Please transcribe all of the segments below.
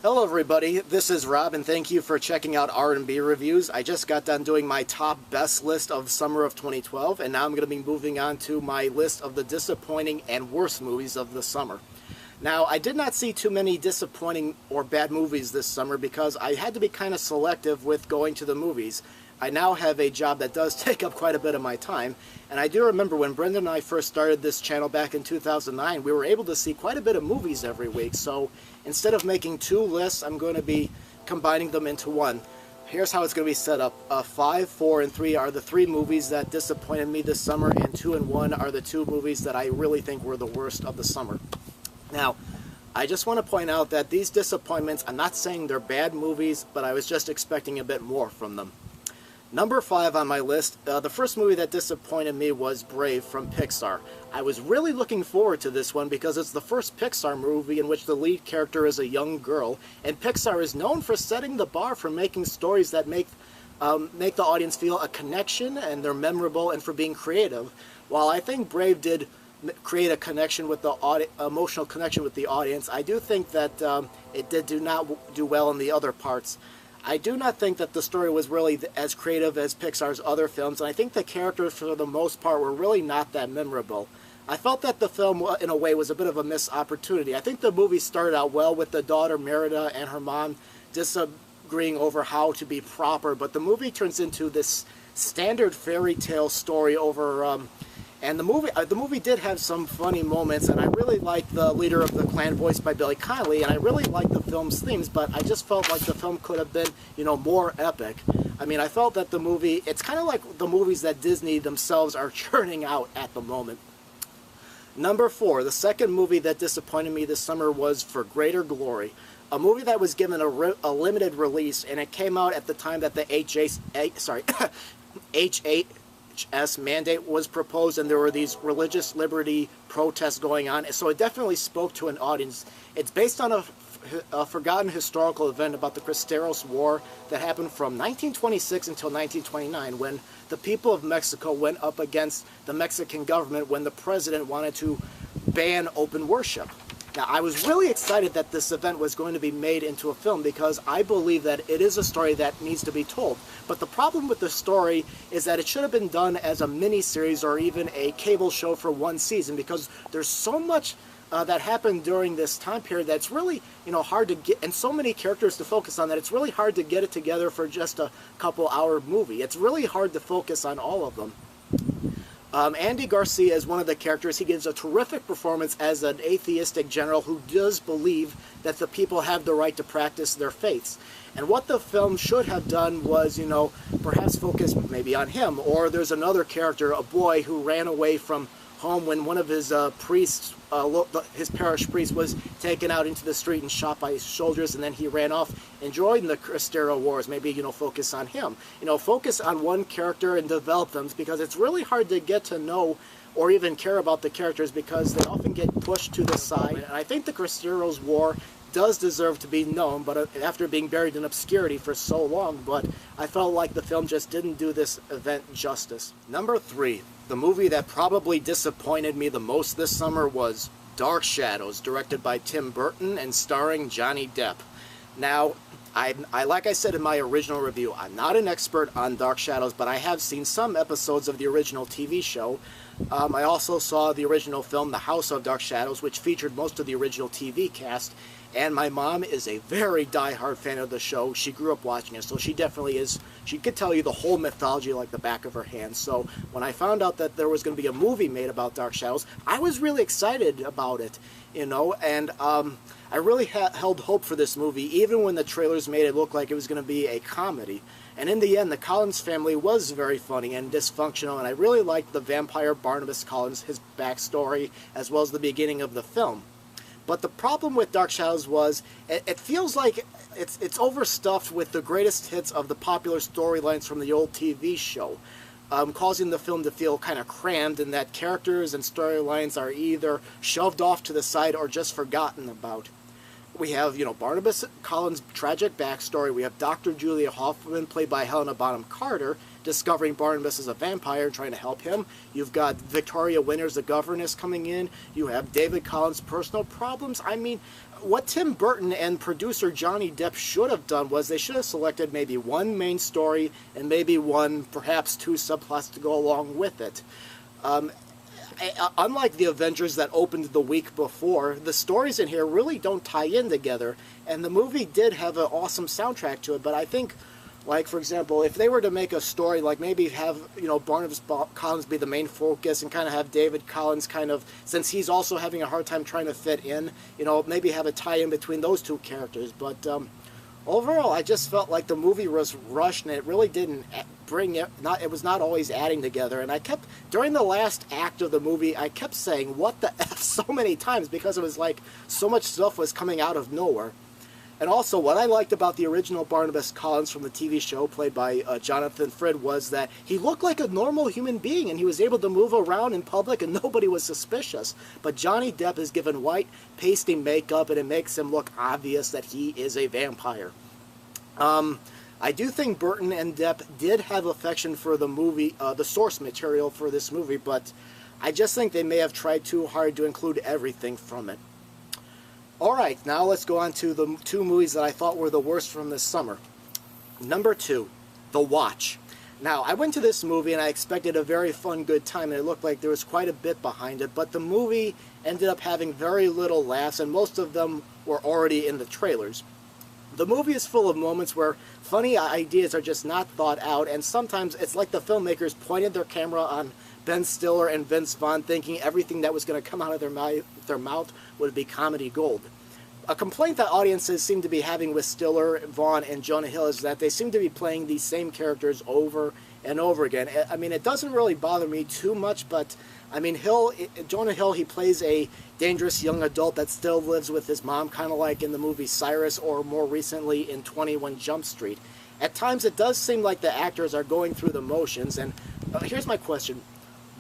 Hello everybody, this is Rob and thank you for checking out R&B Reviews. I just got done doing my top best list of summer of 2012 and now I'm going to be moving on to my list of the disappointing and worst movies of the summer. Now, I did not see too many disappointing or bad movies this summer because I had to be kind of selective with going to the movies. I now have a job that does take up quite a bit of my time, and I do remember when Brendan and I first started this channel back in 2009, we were able to see quite a bit of movies every week, so instead of making two lists, I'm going to be combining them into one. Here's how it's going to be set up. 5, 4, and 3 are the 3 movies that disappointed me this summer, and 2 and 1 are the 2 movies that I really think were the worst of the summer. Now, I just want to point out that these disappointments, I'm not saying they're bad movies, but I was just expecting a bit more from them. Number 5 on my list, the first movie that disappointed me was Brave from Pixar. I was really looking forward to this one because it's the first Pixar movie in which the lead character is a young girl, and Pixar is known for setting the bar for making stories that make the audience feel a connection, and they're memorable, and for being creative. While I think Brave did create a connection with the emotional connection with the audience, I do think that it did not do well in the other parts. I do not think that the story was really as creative as Pixar's other films, and I think the characters, for the most part, were really not that memorable. I felt that the film, in a way, was a bit of a missed opportunity. I think the movie started out well with the daughter, Merida, and her mom disagreeing over how to be proper, but the movie turns into this standard fairy tale story over... And the movie did have some funny moments, and I really liked the leader of the clan voiced by Billy Connolly, and I really liked the film's themes, but I just felt like the film could have been, more epic. I mean, I felt that the movie, it's kind of like the movies that Disney themselves are churning out at the moment. Number 4, the second movie that disappointed me this summer was For Greater Glory, a movie that was given a limited release, and it came out at the time that the HS mandate was proposed and there were these religious liberty protests going on, so it definitely spoke to an audience. It's based on a forgotten historical event about the Cristeros War that happened from 1926 until 1929, when the people of Mexico went up against the Mexican government when the president wanted to ban open worship. Now, I was really excited that this event was going to be made into a film because I believe that it is a story that needs to be told. But the problem with the story is that it should have been done as a mini-series or even a cable show for one season, because there's so much that happened during this time period that's really, hard to get, and so many characters to focus on, that it's really hard to get it together for just a couple-hour movie. It's really hard to focus on all of them. Andy Garcia is one of the characters. He gives a terrific performance as an atheistic general who does believe that the people have the right to practice their faiths. And what the film should have done was, perhaps focus maybe on him. Or there's another character, a boy who ran away from home when one of his priests, his parish priest, was taken out into the street and shot by his soldiers, and then he ran off and joined the Cristero Wars. Maybe, focus on him. Focus on one character and develop them, because it's really hard to get to know or even care about the characters because they often get pushed to the side. And I think the Cristeros War does deserve to be known, but after being buried in obscurity for so long, but I felt like the film just didn't do this event justice. Number 3, the movie that probably disappointed me the most this summer was Dark Shadows, directed by Tim Burton and starring Johnny Depp. Now, like I said in my original review, I'm not an expert on Dark Shadows, but I have seen some episodes of the original TV show. I also saw the original film, The House of Dark Shadows, which featured most of the original TV cast, and my mom is a very die-hard fan of the show. She grew up watching it, so she definitely is. She could tell you the whole mythology like the back of her hand. So when I found out that there was going to be a movie made about Dark Shadows, I was really excited about it, and I really held hope for this movie, even when the trailers made it look like it was going to be a comedy. And in the end, the Collins family was very funny and dysfunctional, and I really liked the vampire Barnabas Collins, his backstory, as well as the beginning of the film. But the problem with Dark Shadows was, it feels like it's overstuffed with the greatest hits of the popular storylines from the old TV show, causing the film to feel kind of crammed, and that characters and storylines are either shoved off to the side or just forgotten about. We have, Barnabas Collins' tragic backstory. We have Dr. Julia Hoffman, played by Helena Bonham Carter, discovering Barnabas is a vampire and trying to help him. You've got Victoria Winters, the governess, coming in. You have David Collins' personal problems. I mean, what Tim Burton and producer Johnny Depp should have done was they should have selected maybe one main story and maybe one, perhaps two subplots to go along with it. Unlike the Avengers that opened the week before, the stories in here really don't tie in together, and the movie did have an awesome soundtrack to it, but I think, like, for example, if they were to make a story, like maybe have, Barnabas Collins be the main focus and kind of have David Collins kind of, since he's also having a hard time trying to fit in, maybe have a tie-in between those two characters. But overall, I just felt like the movie was rushed and it really didn't bring it, it was not always adding together. And I kept, during the last act of the movie, I kept saying, what the F, so many times, because it was like so much stuff was coming out of nowhere. And also, what I liked about the original Barnabas Collins from the TV show, played by Jonathan Frid, was that he looked like a normal human being, and he was able to move around in public, and nobody was suspicious. But Johnny Depp is given white, pasty makeup, and it makes him look obvious that he is a vampire. I do think Burton and Depp did have affection for the movie, the source material for this movie, but I just think they may have tried too hard to include everything from it. Alright, now let's go on to the two movies that I thought were the worst from this summer. Number 2, The Watch. Now, I went to this movie and I expected a very fun, good time, and it looked like there was quite a bit behind it, but the movie ended up having very little laughs, and most of them were already in the trailers. The movie is full of moments where funny ideas are just not thought out, and sometimes it's like the filmmakers pointed their camera on Ben Stiller and Vince Vaughn, thinking everything that was going to come out of their mouth would be comedy gold. A complaint that audiences seem to be having with Stiller, Vaughn, and Jonah Hill is that they seem to be playing these same characters over and over again. I mean, it doesn't really bother me too much, but I mean, Jonah Hill, he plays a dangerous young adult that still lives with his mom, kind of like in the movie Cyrus, or more recently in 21 Jump Street. At times, it does seem like the actors are going through the motions, and here's my question.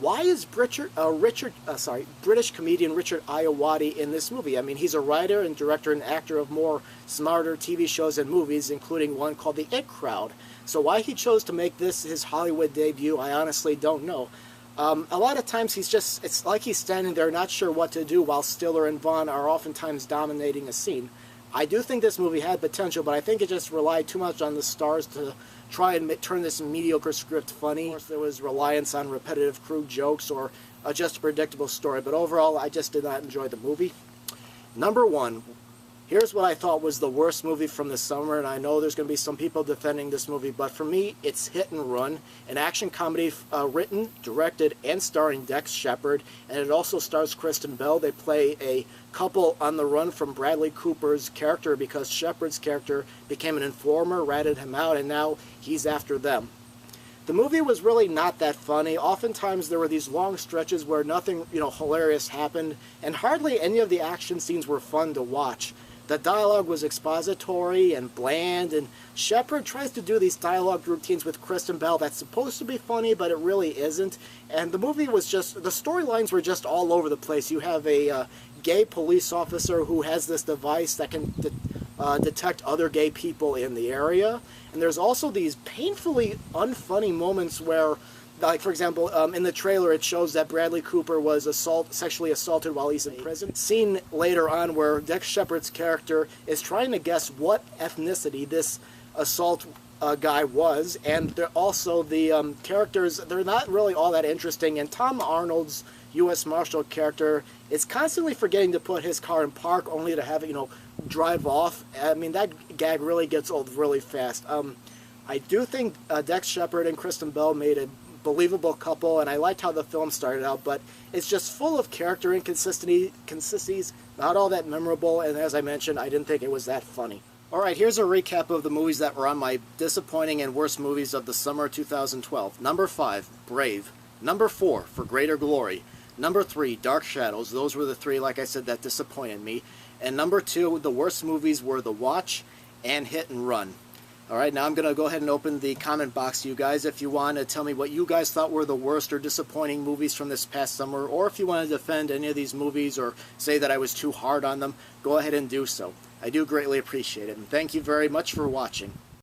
Why is British comedian Richard Ayoade in this movie? I mean, he's a writer and director and actor of more smarter TV shows and movies, including one called The It Crowd. So why he chose to make this his Hollywood debut, I honestly don't know. A lot of times it's like he's standing there not sure what to do, while Stiller and Vaughn are oftentimes dominating a scene. I do think this movie had potential, but I think it just relied too much on the stars to try and turn this mediocre script funny. Of course, there was reliance on repetitive crude jokes or just a predictable story, but overall, I just did not enjoy the movie. Number 1. Here's what I thought was the worst movie from the summer, and I know there's going to be some people defending this movie, but for me, it's Hit and Run, an action comedy written, directed, and starring Dex Shepard, and it also stars Kristen Bell. They play a couple on the run from Bradley Cooper's character because Shepard's character became an informer, ratted him out, and now he's after them. The movie was really not that funny. Oftentimes there were these long stretches where nothing, hilarious happened, and hardly any of the action scenes were fun to watch. The dialogue was expository and bland, and Shepard tries to do these dialogue routines with Kristen Bell that's supposed to be funny, but it really isn't. And the movie was just, the storylines were just all over the place. You have a gay police officer who has this device that can detect other gay people in the area. And there's also these painfully unfunny moments where, like, for example, in the trailer it shows that Bradley Cooper was sexually assaulted while he's in prison. Scene later on where Dex Shepard's character is trying to guess what ethnicity this assault guy was, and they're also the characters, they're not really all that interesting, and Tom Arnold's U.S. Marshal character is constantly forgetting to put his car in park only to have it, drive off. I mean, that gag really gets old really fast. I do think Dex Shepard and Kristen Bell made a believable couple, and I liked how the film started out, but it's just full of character inconsistencies, not all that memorable, and as I mentioned, I didn't think it was that funny. Alright, here's a recap of the movies that were on my disappointing and worst movies of the summer 2012. Number 5, Brave. Number 4, For Greater Glory. Number 3, Dark Shadows. Those were the 3, like I said, that disappointed me. And number 2, the worst movies were The Watch and Hit and Run. Alright, now I'm going to go ahead and open the comment box to you guys. If you want to tell me what you guys thought were the worst or disappointing movies from this past summer, or if you want to defend any of these movies or say that I was too hard on them, go ahead and do so. I do greatly appreciate it, and thank you very much for watching.